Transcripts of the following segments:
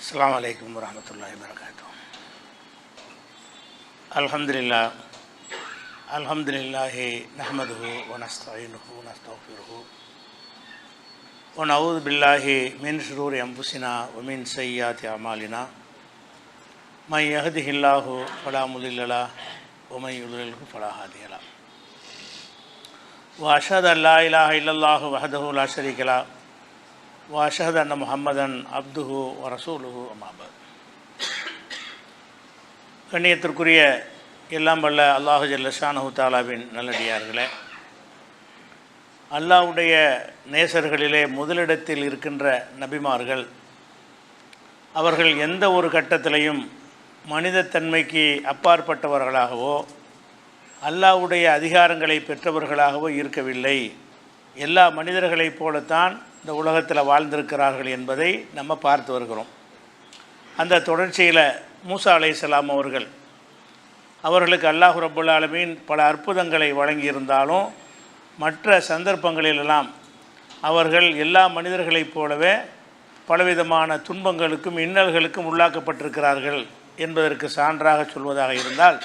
அஸ்ஸலாமு அலைக்கும் வரஹ்மத்துல்லாஹி வபரகாத்துஹு. அல்ஹம்துலில்லாஹி நஹ்மதுஹு வ நஸ்தஈனுஹு வ நஸ்தக்ஃபிருஹு வ நஊது பில்லாஹி மின் ஷுரூரி அன்ஃபுஸினா வ மின் ஸய்யிஆத்தி அமாலினா மை யஹ்திஹில்லாஹு ஃபலா முதில்ல லஹு வ மை யுத்லில்ஹு ஃபலா ஹாதிய லஹு. வ அஷ்ஹது அன் லா இலாஹா இல்லல்லாஹு வஹ்தஹு லா ஷரீக லஹு வ அஷ்ஹது அன்ன முஹம்மதன் அப்துஹு வ ரசூலுஹு அம்மா பஅத். கண்ணியத்திற்குரிய எல்லாம் வல்ல அல்லாஹு ஜல்ல ஷானஹு தஆலாவின் நல்லடியார்களே, அல்லாஹ்வுடைய நேசர்களிலே முதலிடத்தில் இருக்கின்ற நபிமார்கள் அவர்கள் எந்த ஒரு கட்டத்திலையும் மனிதத்தன்மைக்கு அப்பாற்பட்டவர்களாகவோ அல்லாஹ்வுடைய அதிகாரங்களை பெற்றவர்களாகவோ இருக்கவில்லை. எல்லா மனிதர்களைப் போலத்தான் இந்த உலகத்தில் வாழ்ந்திருக்கிறார்கள் என்பதை நம்ம பார்த்து வருகிறோம். அந்த தொடர்ச்சியில் மூசா அலைஹிஸ்ஸலாம் அவர்களுக்கு அல்லாஹ் ரப்புல் ஆலமீன் பல அற்புதங்களை வழங்கியிருந்தாலும் மற்ற சந்தர்ப்பங்களிலெல்லாம் அவர்கள் எல்லா மனிதர்களைப் போலவே பலவிதமான துன்பங்களுக்கும் இன்னல்களுக்கும் உள்ளாக்கப்பட்டிருக்கிறார்கள் என்பதற்கு சான்றாக சொல்வதாக இருந்தால்,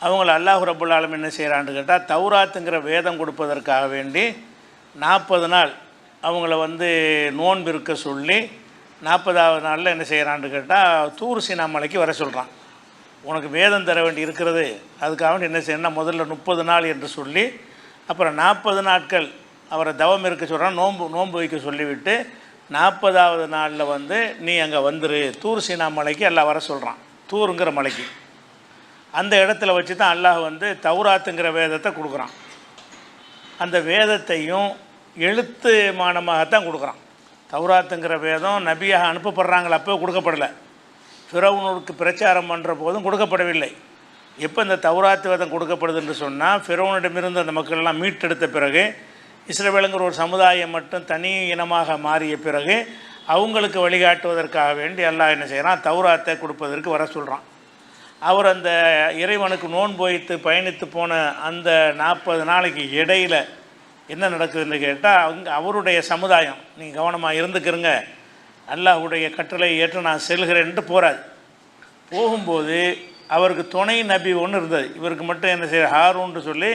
அவங்கள அல்லாஹ் ரப்புல் ஆலமீன் என்ன செய்கிறான்னு கேட்டால், தௌராத்துங்கிற வேதம் கொடுப்பதற்காக வேண்டி 40 நாள் அவங்கள நோன்பு இருக்க சொல்லி 40வது நாளில் என்ன செய்கிறான்னு கேட்டால் தூர் சீனா மலைக்கு வர சொல்கிறான். உனக்கு வேதம் தர வேண்டி இருக்கிறது, அதுக்காக வேண்டி என்ன செய்யணும்னா முதல்ல 30 நாள் என்று சொல்லி அப்புறம் 40 நாட்கள் அவரை தவம் இருக்க சொல்கிறான், நோன்பு வைக்க சொல்லிவிட்டு 40வது நாளில் நீ அங்கே வந்துரு தூர் சீனா மலைக்கு எல்லாம் வர சொல்கிறான். தூருங்கிற மலைக்கு அந்த இடத்துல வச்சு தான் அல்லாஹ் தௌராத்துங்கிற வேதத்தை கொடுக்குறான். அந்த வேதத்தையும் எழுத்து மானமாகத்தான் கொடுக்குறான். தௌராத்துங்கிற வேதம் நபியாக அனுப்பப்படுறாங்கள அப்போ கொடுக்கப்படலை, ஃபிரௌனுக்கு பிரச்சாரம் பண்ணுற போதும் கொடுக்கப்படவில்லை. எப்போ இந்த தௌராத்து வேதம் கொடுக்கப்படுது என்று சொன்னால், ஃபிரௌனிடமிருந்து அந்த மக்கள்லாம் மீட்டெடுத்த பிறகு, இஸ்ரவேலுங்கிற ஒரு சமுதாயம் மட்டும் தனி இனமாக மாறிய பிறகு அவங்களுக்கு வழிகாட்டுவதற்காக வேண்டி அல்லாஹ் என்ன செய்கிறான், தௌராத்தை கொடுப்பதற்கு வர சொல்கிறான். அவர் அந்த இறைவனுக்கு நோன்பு வைத்து பயணித்து போன அந்த 40 நாளைக்கு இடையில் என்ன நடக்குதுன்னு கேட்டால், அவருடைய சமுதாயம் நீங்கள் கவனமாக இருந்துக்கிறங்க, அல்லாஹ்வுடைய கட்டளை ஏற்று நான் செல்கிறேன்ட்டு போகிறார். போகும்போது அவருக்கு துணை நபி ஒன்று இருந்தது. இவருக்கு மட்டும் என்ன செய்ய, ஹாரூன்னு சொல்லி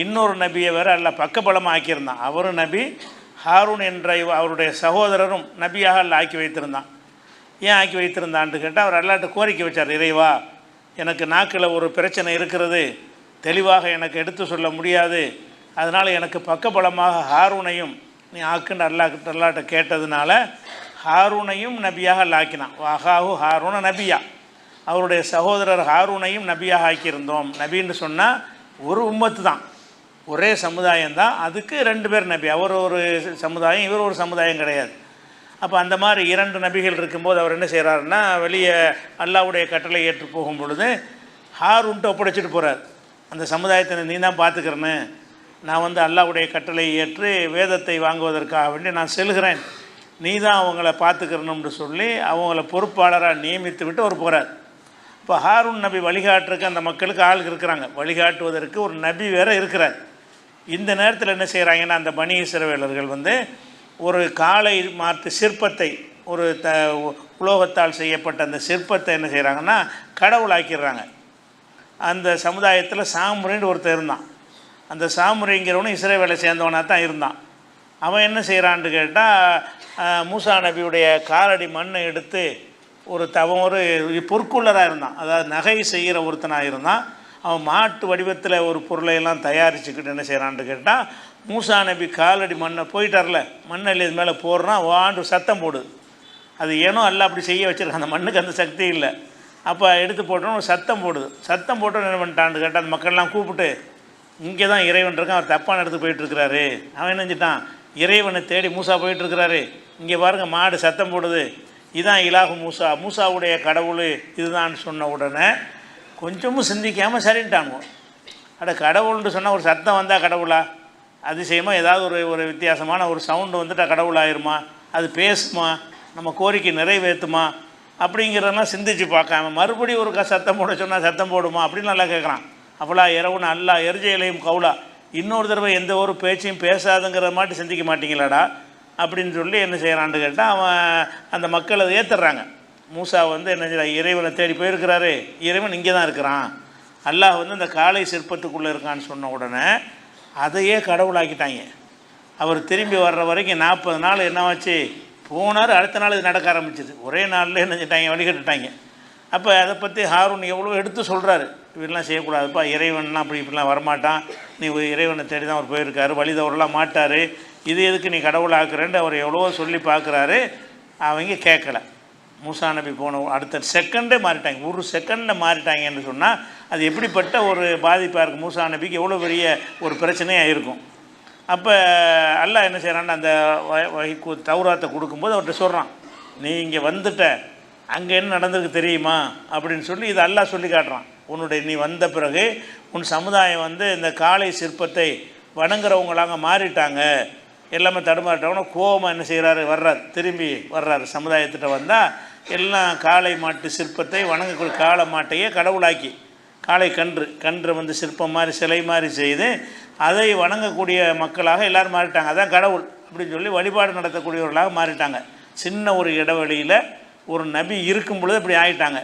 இன்னொரு நபியை வேறு அல்லாஹ் பக்கபலமாக ஆக்கியிருந்தான். அவரும் நபி, ஹாரூன் என்ற அவருடைய சகோதரரும் நபியாக அல்லாஹ் ஆக்கி வைத்திருந்தான். ஏன் ஆக்கி வைத்திருந்தான்னு கேட்டால், அவர் அல்லாஹ்ட்ட கோரிக்கை வச்சார், இறைவா எனக்கு நாக்கில் ஒரு பிரச்சனை இருக்கிறது, தெளிவாக எனக்கு எடுத்து சொல்ல முடியாது, அதனால் எனக்கு பக்கபலமாக ஹாரூனையும் நீ ஆக்குன்னு அல்லாஹ்ட்ட கேட்டதுனால ஹாரூனையும் நபியாக ஆக்கினான். வஹாஹு ஹாரூன நபியா, அவருடைய சகோதரர் ஹாரூனையும் நபியாக ஆக்கியிருந்தோம். நபின்னு சொன்னால் ஒரு உம்மத்து தான், ஒரே சமுதாயம் தான், அதுக்கு 2 பேர் நபி. அவர் ஒரு சமுதாயம், இவர் ஒரு சமுதாயம் கிடையாது. அப்போ அந்த மாதிரி 2 நபிகள் இருக்கும்போது அவர் என்ன செய்கிறாருன்னா, வெளியே அல்லாஹ்வுடைய கட்டளை ஏற்று போகும் பொழுது ஹாரூன்ட்டு ஒப்படைச்சிட்டு போகிறார். அந்த சமுதாயத்தை நீ தான் பார்த்துக்கிறேன்னு, நான் அல்லாஹ்வுடைய கட்டளை ஏற்று வேதத்தை வாங்குவதற்காக வேண்டி நான் செல்கிறேன், நீ தான் அவங்கள பார்த்துக்கிறணும்னு சொல்லி அவங்கள பொறுப்பாளராக நியமித்து விட்டு அவர் போகிறார். இப்போ ஹாரூன் நபி வழிகாட்டுறதுக்கு அந்த மக்களுக்கு ஆள் இருக்கிறாங்க, வழிகாட்டுவதற்கு ஒரு நபி வேறு இருக்கிறார். இந்த நேரத்தில் என்ன செய்கிறாங்கன்னா, அந்த பனி இஸ்ரவேலர்கள் ஒரு காளை மாற்று சிற்பத்தை, ஒரு உலோகத்தால் செய்யப்பட்ட அந்த சிற்பத்தை என்ன செய்கிறாங்கன்னா கடவுளாக்கிடுறாங்க. அந்த சமுதாயத்தில் சாமுரைன்னு ஒருத்தர் இருந்தான். அந்த சாமுரைங்கிறவனும் இஸ்ரவேலை சேர்ந்தவனாக தான் இருந்தான். அவன் என்ன செய்கிறான்னு கேட்டால், மூசா நபியுடைய காலடி மண்ணை எடுத்து ஒரு பொற்குள்ளராக இருந்தான், அதாவது நகை செய்கிற ஒருத்தனாக இருந்தான். அவன் மாட்டு வடிவத்தில் ஒரு பொருளையெல்லாம் தயாரிச்சுக்கிட்டு என்ன செய்கிறான்னு கேட்டால், மூசா நபி காலடி மண்ணை போயிட்டார்ல, மண்ணல் இது மேலே போடுறான், வாண்டு சத்தம் போடுது. அது ஏனோ அல்ல அப்படி செய்ய வச்சுருக்கான், அந்த மண்ணுக்கு அந்த சக்தி இல்லை. அப்போ எடுத்து போட்டோன்னு ஒரு சத்தம் போடுது. சத்தம் போட்டோன்னு என்ன பண்ணிட்டான்னு கேட்டால், அந்த மக்கள்லாம் கூப்பிட்டு, இங்கே தான் இறைவன் இருக்கான், அவர் தப்பான இடத்துக்கு போயிட்டுருக்கிறாரு. அவன் என்ன செஞ்சிட்டான், இறைவனை தேடி மூசா போயிட்டுருக்கிறாரு, இங்கே பாருங்கள் மாடு சத்தம் போடுது, இதுதான் இலாகு மூசா, மூசாவுடைய கடவுள் இதுதான் சொன்ன உடனே கொஞ்சமும் சிந்திக்காமல் சரின்ட்டானுவோம். கடவுள்னு சொன்னால் ஒரு சத்தம் வந்தால் கடவுளா, அதிசயமாக ஏதாவது ஒரு வித்தியாசமான ஒரு சவுண்டு வந்துட்டால் கடவுளாயிருமா, அது பேசுமா, நம்ம கோரிக்கை நிறைவேற்றுமா அப்படிங்கிறதெல்லாம் சிந்திச்சு பார்க்காம மறுபடியும் ஒரு சத்தம் போட சொன்னால் சத்தம் போடுமா அப்படின்னு நல்லா கேட்குறான். அப்போலா இரவுன்னு அல்லா எரிஜையிலையும் கவுலா, இன்னொரு தடவை எந்த ஒரு பேச்சையும் பேசாதுங்கிற மாட்டி சிந்திக்க மாட்டீங்களாடா, அப்படின்னு சொல்லி என்ன செய்கிறான்னு கேட்டால் அவன் அந்த மக்கள் அதை ஏற்றுறாங்க. மூசா வந்து என்ன செய்ய இறைவனை தேடி போயிருக்கிறாரு, இறைவன் இங்கே தான் இருக்கிறான், அல்லாஹ் வந்து இந்த காளை சிற்பத்துக்குள்ளே இருக்கான்னு சொன்ன உடனே அதையே கடவுளாக்கிட்டாங்க. அவர் திரும்பி வர்ற வரைக்கும் 40 நாள் என்னவாச்சு, போனார், அடுத்த நாள் இது நடக்க ஆரம்பிச்சிது. ஒரே நாளில் என்ன செஞ்சிட்டாங்க, வழிகட்டுட்டாங்க. அப்போ அதை பற்றி ஹாரூன் எவ்வளோ எடுத்து சொல்கிறாரு, இப்படிலாம் செய்யக்கூடாதுப்பா, இறைவன்லாம் இப்படிலாம் வரமாட்டான், நீ இறைவனை தேடி தான் அவர் போயிருக்காரு, வழி தவறலாம் மாட்டார், இது எதுக்கு நீ கடவுளாக்குறேன்ட்டு அவர் எவ்வளவோ சொல்லி பார்க்குறாரு. அவங்க கேட்கல. மூசா நபி போன அடுத்த செகண்டே மாறிட்டாங்க, ஒரு செகண்டில் மாறிட்டாங்கன்னு சொன்னால் அது எப்படிப்பட்ட ஒரு பாதிப்பாக இருக்குது, மூசா நபிக்கு எவ்வளோ பெரிய ஒரு பிரச்சனையாக இருக்கும். அப்போ அல்லாஹ் என்ன செய்கிறான்னு அந்த தௌராத்தை கொடுக்கும்போது அவர்கிட்ட சொல்கிறான், நீ இங்கே வந்துட்ட, அங்கே என்ன நடந்திருக்கு தெரியுமா அப்படின்னு சொல்லி இதை அல்லாஹ் சொல்லி காட்டுறான். நீ வந்த பிறகு உன் சமுதாயம் வந்து இந்த காளை சிற்பத்தை வணங்குறவங்களாங்க மாறிட்டாங்க, எல்லாமே தடுமாறிட்டவங்க. கோபமாக என்ன செய்கிறாரு, திரும்பி வர்றாரு சமுதாயத்திட்ட. வந்தால் எல்லாம் காளை மாட்டு சிற்பத்தை வணங்கக்கூடிய காளை மாட்டையே கடவுளாக்கி, காளை கன்று வந்து சிற்பம் மாதிரி சிலை மாதிரி செய்து அதை வணங்கக்கூடிய மக்களாக எல்லோரும் மாறிட்டாங்க. அதான் கடவுள் அப்படின்னு சொல்லி வழிபாடு நடத்தக்கூடியவர்களாக மாறிட்டாங்க. சின்ன ஒரு இடைவெளியில் ஒரு நபி இருக்கும் பொழுது இப்படி ஆகிட்டாங்க.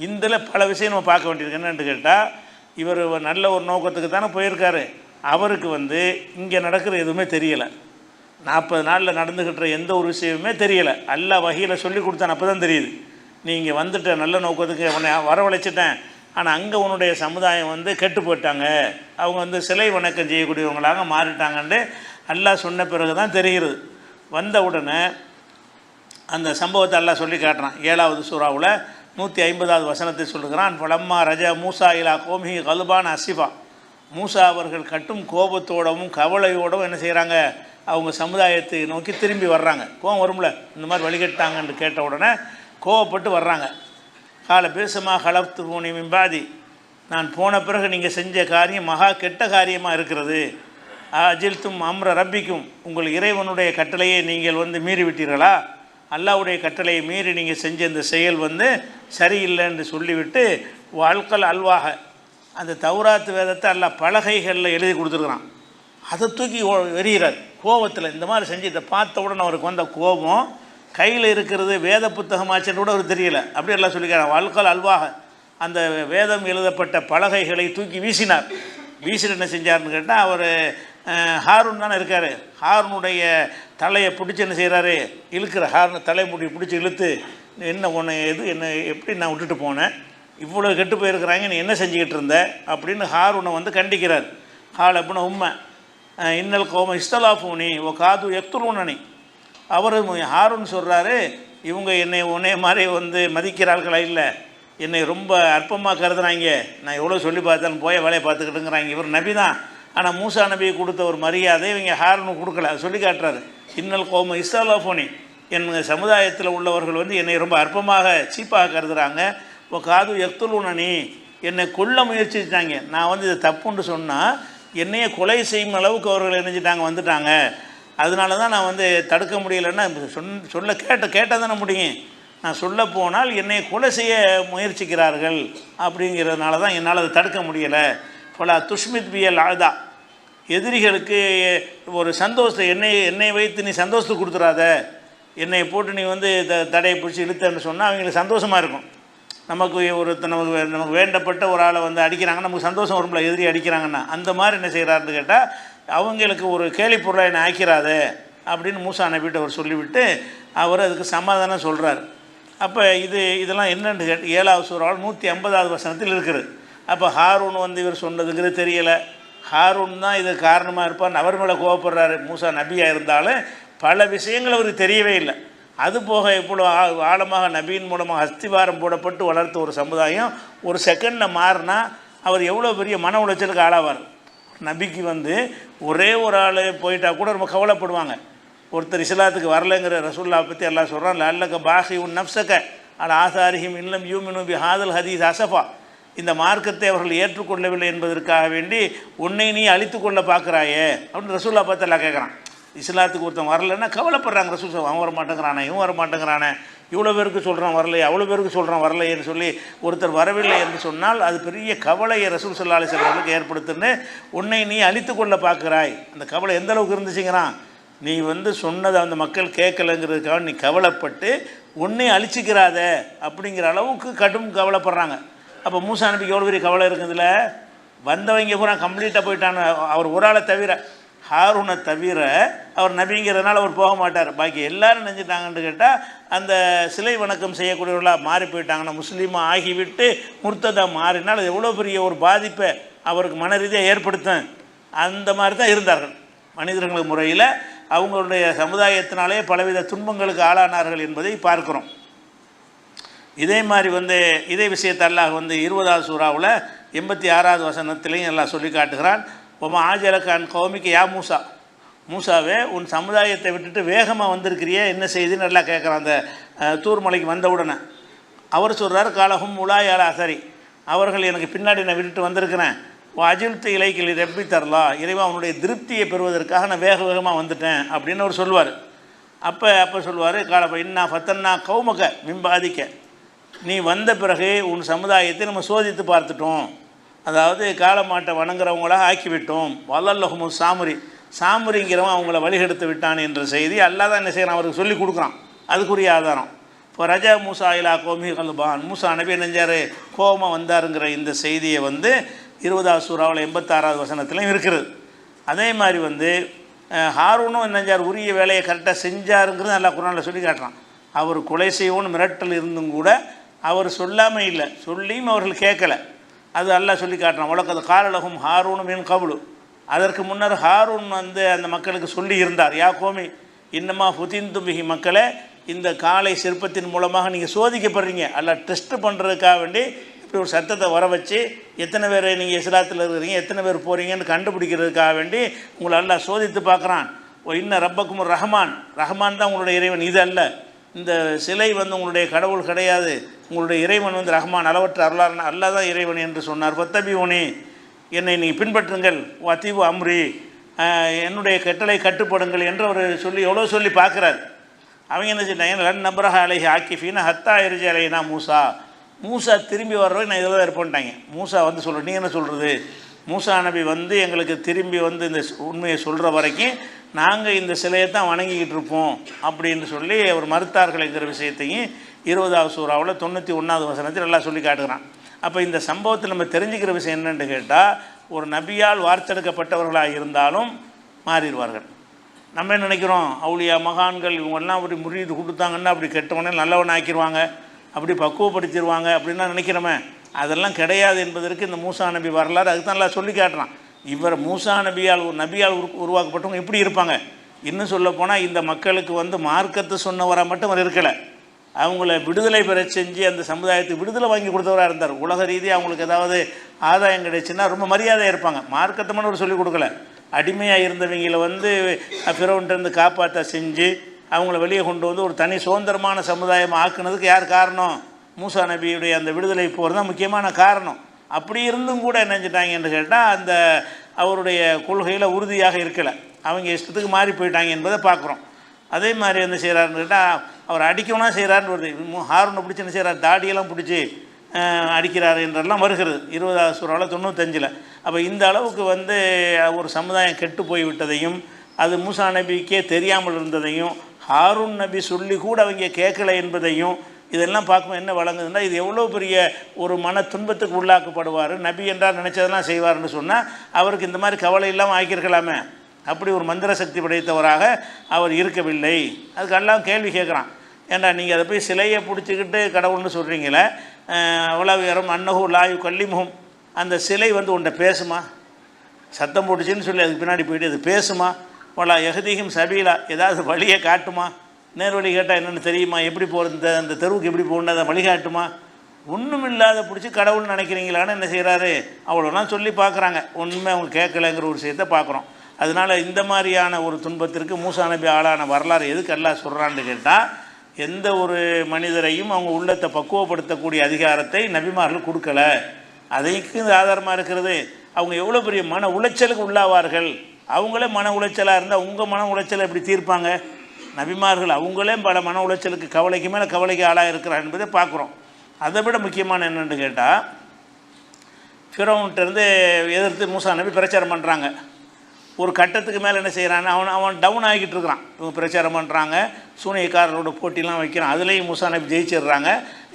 இதில் பல விஷயம் நம்ம பார்க்க வேண்டியிருக்கு. என்னென்னு கேட்டால், இவர் நல்ல ஒரு நோக்கத்துக்கு தானே போயிருக்காரு, அவருக்கு வந்து இங்கே நடக்கிற எதுவுமே தெரியலை. 40 நாளில் நடந்துக்கிட்ட எந்த ஒரு விஷயமுமே தெரியலை. அல்லாஹ் வஹீயில் சொல்லி கொடுத்தான், அப்போ தான் தெரியுது. நீ இங்கே வந்துட்ட, நல்ல நோக்கத்துக்கு உன்னை வரவழைச்சிட்டேன், ஆனால் அங்கே உன்னுடைய சமுதாயம் வந்து கெட்டு போயிட்டாங்க, அவங்க வந்து சிலை வணக்கம் செய்யக்கூடியவங்களாக மாறிட்டாங்கன்னு அல்லாஹ் சொன்ன பிறகு தான் தெரிகிறது. வந்த உடனே அந்த சம்பவத்தை எல்லாம் சொல்லி காட்டுறான். 7வது சூறாவில் 150வது வசனத்தை சொல்லுகிறான். பலம்மா ரஜ மூசா இலா கோமி கல்பான் அசிபா. மூசா அவர்கள் கட்டும் கோபத்தோடவும் கவலையோடவும் என்ன செய்கிறாங்க, அவங்க சமுதாயத்தை நோக்கி திரும்பி வர்றாங்க. கோபம் வரும்ல, இந்த மாதிரி வழிகட்டாங்கன்னு கேட்ட உடனே கோவப்பட்டு வர்றாங்க. கால பேசுமா கலப்து பூனி மிம்பாதி, நான் போன பிறகு நீங்கள் செஞ்ச காரியம் மகா கெட்ட காரியமாக இருக்கிறது. அஜில்தும் அம்ர ரப்பிக்கும், உங்கள் இறைவனுடைய கட்டளையை நீங்கள் வந்து மீறி விட்டீர்களா, அல்லாஹ்வுடைய கட்டளையை மீறி நீங்கள் செஞ்ச இந்த செயல் வந்து சரியில்லைன்னு சொல்லிவிட்டு வாழ்க்கல் அல்வாக, அந்த தௌராத் வேதத்தை அல்லாஹ் பலகைகளில் எழுதி கொடுத்துருக்குறான், அதை தூக்கி எறிகிறார் கோபத்தில். இந்த மாதிரி செஞ்சு இதை பார்த்த உடனே அவருக்கு வந்த கோபம், கையில் இருக்கிறது வேத புத்தகமாச்சுன்னு கூட அவருக்கு தெரியல, அப்படி எல்லாம் சொல்லிக்கிறான். வாழ்க்கல் அல்வாக, அந்த வேதம் எழுதப்பட்ட பலகைகளை தூக்கி வீசினார். வீசிட்டு என்ன செஞ்சார்னு கேட்டால், அவர் ஹாரூன் தானே இருக்கார், ஹாரூனுடைய தலையை பிடிச்சி என்ன செய்கிறாரு, இழுக்கிற ஹாரூன் தலைமுடி பிடிச்சி இழுத்து, என்ன உன்னை என்ன எப்படி நான் விட்டுட்டு போனேன், இவ்வளோ கெட்டு போயிருக்கிறாங்க, நீ என்ன செஞ்சுக்கிட்டு இருந்த அப்படின்னு ஹாரூனை வந்து கண்டிக்கிறார். ஹால் அப்படின்னா உண்மை இன்னல் கோம இஸ்தலாஃபூனி ஓ காது எக்துருனி. அவர் ஹாரூன் சொல்கிறாரு, இவங்க என்னை உன்னை மாதிரி வந்து மதிக்கிறார்களா, இல்லை என்னை ரொம்ப அற்பமாக கருதுறாங்க, நான் எவ்வளோ சொல்லி பார்த்தாலும் போய் வேலையை பார்த்துக்கிட்டுங்கிறாங்க. இவர் நபி தான், ஆனால் மூசா நபியை கொடுத்த ஒரு மரியாதை இவங்க ஹாரூனுக்கு கொடுக்கல, சொல்லி காட்டுறாரு. இன்னல் கோம இஸ்தலாஃபூனி, என் சமுதாயத்தில் உள்ளவர்கள் வந்து என்னை ரொம்ப அற்பமாக சீப்பாக கருதுகிறாங்க. இப்போ காது எக்துலுனி, என்னை கொல்ல முயற்சிட்டாங்க, நான் வந்து இதை தப்புன்னு சொன்னால் என்னையே கொலை செய்யும் அளவுக்கு அவர்கள் நினைச்சிட்டாங்க, வந்துட்டாங்க. அதனால தான் நான் வந்து தடுக்க முடியலைன்னா சொல்ல கேட்டால் தானே முடியும், நான் சொல்ல போனால் என்னை கொலை செய்ய முயற்சிக்கிறார்கள், அப்படிங்கிறதுனால தான் என்னால் அதை தடுக்க முடியலை. பல துஷ்மித் பியல் ஆதா, எதிரிகளுக்கு ஒரு சந்தோஷத்தை என்னை வைத்து நீ சந்தோஷத்தை கொடுத்துடாத, என்னை போட்டு நீ வந்து தடையை பிடிச்சி இழுத்தன்னு சொன்னால் அவங்களுக்கு சந்தோஷமாக இருக்கும். நமக்கு நமக்கு வேண்டப்பட்ட ஒரு ஆளை வந்து அடிக்கிறாங்கன்னா நமக்கு சந்தோஷம் வரும்ல, எதிரி அடிக்கிறாங்கன்னா. அந்த மாதிரி என்ன செய்கிறாருன்னு கேட்டால், அவங்களுக்கு ஒரு கேலி பொருளை என்னை ஆக்கிறாத அப்படின்னு மூசா நபிகிட்ட அவர் சொல்லிவிட்டு அவர் அதுக்கு சமாதானம் சொல்கிறார். அப்போ இதெல்லாம் என்னென்னு கேட்டு 7வது சூறாவில் 150வது வசனத்தில் இருக்குது. அப்போ ஹாரூன் வந்து இவர் சொன்னதுங்கிறது தெரியலை, ஹாரூன் தான் இது காரணமாக இருப்பார், அவர் மேலே கோவப்படுறாரு. மூசா நபியாக இருந்தாலும் பல விஷயங்கள் அவருக்கு தெரியவே இல்லை. அதுபோக இவ்வளோ ஆழமாக நபியின் மூலமாக அஸ்திவாரம் போடப்பட்டு வளர்த்த ஒரு சமுதாயம் ஒரு செகண்டில் மாறினா அவர் எவ்வளோ பெரிய மன உளைச்சலுக்கு ஆளாவார். நபிக்கு வந்து ஒரே ஒரு ஆள் போயிட்டா கூட ரொம்ப கவலைப்படுவாங்க. ஒருத்தர் இஸ்லாத்துக்கு வரலைங்கிற ரசூல்லா பற்றி எல்லாம் சொல்கிறான், அல்லக்க பாஹி உன் நப்சக்க அல் ஆசாரிஹிம் இல்லம் யூமினு பி ஹாதல் ஹதீஸ் அசஃபா, இந்த மார்க்கத்தை அவர்கள் ஏற்றுக்கொள்ளவில்லை என்பதற்காக வேண்டி உன்னை நீ அழித்து கொள்ள பார்க்குறாயே அப்படின்னு ரசூல்லா பார்த்து எல்லாம் கேட்குறான். இஸ்லாத்துக்கு ஒருத்தன் வரலைன்னா கவலைப்படுறாங்க. ரசூல் அவன் வர மாட்டேங்கிறானே, இவன் வர மாட்டேங்கிறானே, இவ்வளோ பேருக்கு சொல்கிறான் வரலையே, அவ்வளோ பேருக்கு சொல்கிறான் வரலையேன்னு சொல்லி ஒருத்தர் வரவில்லை என்று சொன்னால் அது பெரிய கவலையை ரசூல் ஸல்லல்லாஹு அலைஹி வஸல்லம் ஏற்படுத்துன்னு உன்னை நீ அழித்து கொள்ள பார்க்குறாய். அந்த கவலை எந்த அளவுக்கு இருந்துச்சுங்கிறான், நீ வந்து சொன்னதை அந்த மக்கள் கேட்கலைங்கிறதுக்காக நீ கவலைப்பட்டு ஒன்றே அழிச்சிக்கிறாத அப்படிங்கிற அளவுக்கு கடும் கவலைப்படுறாங்க. அப்போ மூசா நபிக்கு எவ்வளோ பெரிய கவலை இருக்குதுல. வந்தவங்க பூரா கம்ப்ளீட்டாக போயிட்டான்னு. அவர் ஒரு ஆளை தவிர, ஹாரூனை தவிர, அவர் நபிங்கிறதுனால அவர் போக மாட்டார். பாக்கி எல்லோரும் நினைஞ்சிட்டாங்கன்னு கேட்டால் அந்த சிலை வணக்கம் செய்யக்கூடியவர்களாக மாறி போயிட்டாங்கன்னா, முஸ்லீமாக ஆகிவிட்டு முர்த்ததாக மாறினால் அது எவ்வளோ பெரிய ஒரு பாதிப்பை அவருக்கு மன ரீதியாக ஏற்படுத்தும். அந்த மாதிரி தான் இருந்தார்கள் மனிதர்கள் முறையில். அவங்களுடைய சமுதாயத்தினாலே பலவித துன்பங்களுக்கு ஆளானார்கள் என்பதை பார்க்குறோம். இதே மாதிரி இதே விஷயத்தை அல்லாஹ் 20வது சூறாவில் 86வது வசனத்திலையும் எல்லாம் சொல்லி காட்டுகிறான். ஒமா ஆஜலக்கான் கௌமிக்கு யா மூசா, மூசாவே உன் சமுதாயத்தை விட்டுட்டு வேகமாக வந்திருக்கிறியே, என்ன செய்துன்னு நல்லா கேட்குறான். அந்த தூர் மலைக்கு வந்தவுடனே அவர் சொல்கிறார், காலகும் உலாயால அசரி, அவர்கள் எனக்கு பின்னாடி நான் விட்டுட்டு வந்திருக்கிறேன். அஜில்த்து இலைக்கில் ரெப்பி தரலா, இறைவா அவனுடைய திருப்தியை பெறுவதற்காக நான் வேக வேகமாக வந்துட்டேன் அப்படின்னு அவர் சொல்லுவார். அப்போ சொல்லுவார், காலப்ப இன்னா ஃபத்தன்னா கௌமக மிம்பாதிக்க, நீ வந்த பிறகு உன் சமுதாயத்தை நம்ம சோதித்து பார்த்துட்டோம். அதாவது காலமாட்டை வணங்குறவங்களாக ஆக்கிவிட்டோம். வல்லல்லஹுமு சாமுரிங்கிறவன் அவங்கள வழிகெடுத்து விட்டான் என்ற செய்தி அல்லாஹ் தான் என்ன செய்யறான், அவருக்கு சொல்லி கொடுக்குறான். அதுக்குரிய ஆதாரம். இப்போ ரஜா மூசா இலா கோமி கல்பான், மூசா நபி நெஞ்சார் கோபமாக வந்தாருங்கிற இந்த செய்தியை 20வது சூறாவில் 86வது வசனத்திலையும் இருக்கிறது. அதே மாதிரி ஹாரூனும் நெஞ்சார் உரிய வேலையை கரெக்டாக செஞ்சாருங்கிறது நல்லா குர்ஆனில் சொல்லி காட்டுறான். அவர் கொலை செய்வோன்னு மிரட்டல் இருந்தும் கூட அவர் சொல்லாமல் இல்லை, சொல்லியும் அவர்கள் கேட்கலை. அது அல்லாஹ் சொல்லி காட்டுறான். உலகது காலலகும் ஹாரூனும் மின் கபுலு, அதற்கு முன்னர் ஹாரூன் அந்த மக்களுக்கு சொல்லி இருந்தார், யா கோமி இன்னமா ஃபுதின்தும் பிஹி, மக்களே இந்த காலை சிற்பத்தின் மூலமாக நீங்கள் சோதிக்கப்படுறீங்க. அல்லாஹ் டெஸ்ட் பண்ணுறதுக்காக வேண்டி இப்படி ஒரு சத்தத்தை வர வச்சு எத்தனை பேர் நீங்கள் இஸ்லாத்தில் இருக்கிறீங்க, எத்தனை பேர் போகிறீங்கன்னு கண்டுபிடிக்கிறதுக்காக வேண்டி உங்களை அல்லாஹ் சோதித்து பார்க்குறான். ஓ இன்ன ரப்பக்கும் ரஹ்மான், ரஹ்மான் தான் உங்களுடைய இறைவன், இது அல்ல. இந்த சிலை உங்களுடைய கடவுள் கிடையாது, உங்களுடைய இறைவன் ரஹ்மான், அளவற்ற அருளான அல்லாஹ் தான் இறைவன் என்று சொன்னார். ஃபத்தபி உனி, என்னை நீங்கள் பின்பற்றுங்கள். வத்தீவு அம்ரி, என்னுடைய கட்டளை கட்டுப்படுங்கள் என்று அவர் எவ்வளோ சொல்லி பார்க்குறாரு. அவங்க என்ன செஞ்சாங்க, லன் நப்ரஹ அலைஹி ஆக்கிஃபீன ஹத்தா இர்ஜி அலைனா மூசா, மூசா திரும்பி வர்றவை நான் இதில் தான் இருப்பேன்ட்டாங்க. மூசா சொல்கிறேன், நீ என்ன சொல்கிறது, மூசா நபி எங்களுக்கு திரும்பி இந்த உண்மையை சொல்கிற வரைக்கும் நாங்கள் இந்த சிலையை தான் வணங்கிக்கிட்டு இருப்போம் அப்படின்னு சொல்லி அவர் மறுத்தார்கள்ங்கிற விஷயத்தையும் 20வது சூறாவில் 91வது வசனத்தில் எல்லாம் சொல்லி காட்டுகிறான். அப்போ இந்த சம்பவத்தில் நம்ம தெரிஞ்சுக்கிற விஷயம் என்னென்னு கேட்டால், ஒரு நபியால் வார்த்தெடுக்கப்பட்டவர்களாக இருந்தாலும் மாறிடுவார்கள். நம்ம என்ன நினைக்கிறோம், அவுலியா மகான்கள் இவங்கெல்லாம் அப்படி முறியீடு கொடுத்தாங்கன்னா அப்படி கெட்டவனே நல்லவன் ஆக்கிடுவாங்க, அப்படி பக்குவப்படுத்திடுவாங்க அப்படின்லாம் நினைக்கிறோமே. அதெல்லாம் கிடையாது என்பதற்கு இந்த மூசா நபி வரலாறு அதுக்கு தான் எல்லாம் சொல்லி காட்டுறான். இவர் மூசா நபியால் ஒரு நபியால் உருவாக்கப்பட்டவங்க எப்படி இருப்பாங்க. இன்னும் சொல்லப்போனால் இந்த மக்களுக்கு மார்க்கத்தை சொன்னவராக மட்டும் அவர் இருக்கலை, அவங்கள விடுதலை பெற செஞ்சு அந்த சமுதாயத்துக்கு விடுதலை வாங்கி கொடுத்தவராக இருந்தார். உலக ரீதியாக அவங்களுக்கு ஏதாவது ஆதாயம் கிடைச்சுன்னா ரொம்ப மரியாதையாக இருப்பாங்க. மார்க்கத்தை மட்டும் அவர் சொல்லிக் கொடுக்கல, அடிமையாக இருந்தவங்களை பிறவன்ட்டு காப்பாற்ற செஞ்சு அவங்கள வெளியே கொண்டு ஒரு தனி சுதந்திரமான சமுதாயம் ஆக்குனதுக்கு யார் காரணம், மூசா நபியுடைய அந்த விடுதலை போர் தான் முக்கியமான காரணம். அப்படி இருந்தும் கூட என்ன செஞ்சிட்டாங்கன்னு கேட்டால் அந்த அவருடைய கொள்கையில் உறுதியாக இருக்கலை, அவங்க இஷ்டத்துக்கு மாறி போயிட்டாங்க என்பதை பார்க்குறோம். அதே மாதிரி என்ன செய்கிறாருன்னு கேட்டால் அவர் அடிக்கணும்னா செய்கிறாருன்னு வருது. ஹாரூனை பிடிச்சி என்ன செய்கிறார், தாடியெல்லாம் பிடிச்சி அடிக்கிறார் என்றெல்லாம் வருகிறது 20வது சூறாவில் 95. அப்போ இந்த அளவுக்கு ஒரு சமுதாயம் கெட்டு போய்விட்டதையும் அது மூசா நபிக்கே தெரியாமல் இருந்ததையும் ஹாரூன் நபி சொல்லி கூட அவங்க கேட்கலை என்பதையும் இதெல்லாம் பார்க்கும்போது என்ன வழங்குதுன்னா, இது எவ்வளோ பெரிய ஒரு மன துன்பத்துக்கு உள்ளாக்கப்படுவார். நபி என்றால் நினச்சதெல்லாம் செய்வார்னு சொன்னால் அவருக்கு இந்த மாதிரி கவலை இல்லாமல் ஆக்கியிருக்கலாமே. அப்படி ஒரு மந்திர சக்தி படைத்தவராக அவர் இருக்கவில்லை. அதுக்கு எல்லாம் கேள்வி கேட்குறான், ஏன்டா நீங்கள் அதை போய் சிலையை பிடிச்சிக்கிட்டு கடவுள்னு சொல்கிறீங்களே, அவ்வளோ உயரம் அன்னஹு லாயு கல்லிமுகம், அந்த சிலை உன்ட்ட பேசுமா, சத்தம் போட்டுச்சின்னு சொல்லி அதுக்கு பின்னாடி போயிட்டு அது பேசுமா, வலா எஹதிஹிம் சபீலா, ஏதாவது வழியை காட்டுமா, நேர் வழி கேட்டால் என்னென்னு தெரியுமா, எப்படி போகிறது, அந்த தெருவுக்கு எப்படி போகணும் அதை வழிகாட்டுமா, ஒன்றும் இல்லாத பிடிச்சி கடவுள்னு நினைக்கிறீங்களான்னு என்ன செய்கிறாரு, அவ்வளோலாம் சொல்லி பார்க்குறாங்க. ஒன்றுமே அவங்க கேட்கலைங்கிற ஒரு விஷயத்தை பார்க்குறோம். அதனால் இந்த மாதிரியான ஒரு துன்பத்திற்கு மூசா நபி ஆளான வரலாறு எதுக்கு அல்லாஹ் சொல்கிறான்னு கேட்டால், எந்த ஒரு மனிதரையும் அவங்க உள்ளத்தை பக்குவப்படுத்தக்கூடிய அதிகாரத்தை நபிமார்கள் கொடுக்கல. அதைக்கு ஆதாரமாக இருக்கிறது அவங்க எவ்வளோ பெரிய மன உளைச்சலுக்கு உள்ளாவார்கள். அவங்களே மன உளைச்சலாக இருந்தால் உங்கள் மன உளைச்சலை எப்படி தீர்ப்பாங்க. நபிமார்கள் அவங்களே பல மன உளைச்சலுக்கு கவலைக்கு மேலே கவலைக்கு ஆளாக இருக்கிறார் என்பதை பார்க்குறோம். அதை விட முக்கியமான என்னென்னு கேட்டால், ஃபிரௌன்கிட்டேருந்து எதிர்த்து மூசா நபி பிரச்சாரம் பண்ணுறாங்க. ஒரு கட்டத்துக்கு மேலே என்ன செய்கிறான்னா அவன் டவுன் ஆகிக்கிட்டு இருக்கிறான். இவங்க பிரச்சாரம் பண்ணுறாங்க, சூனியக்காரரோட போட்டிலாம் வைக்கிறான், அதுலேயும் மூசா நபி ஜெயிச்சிடுறாங்க,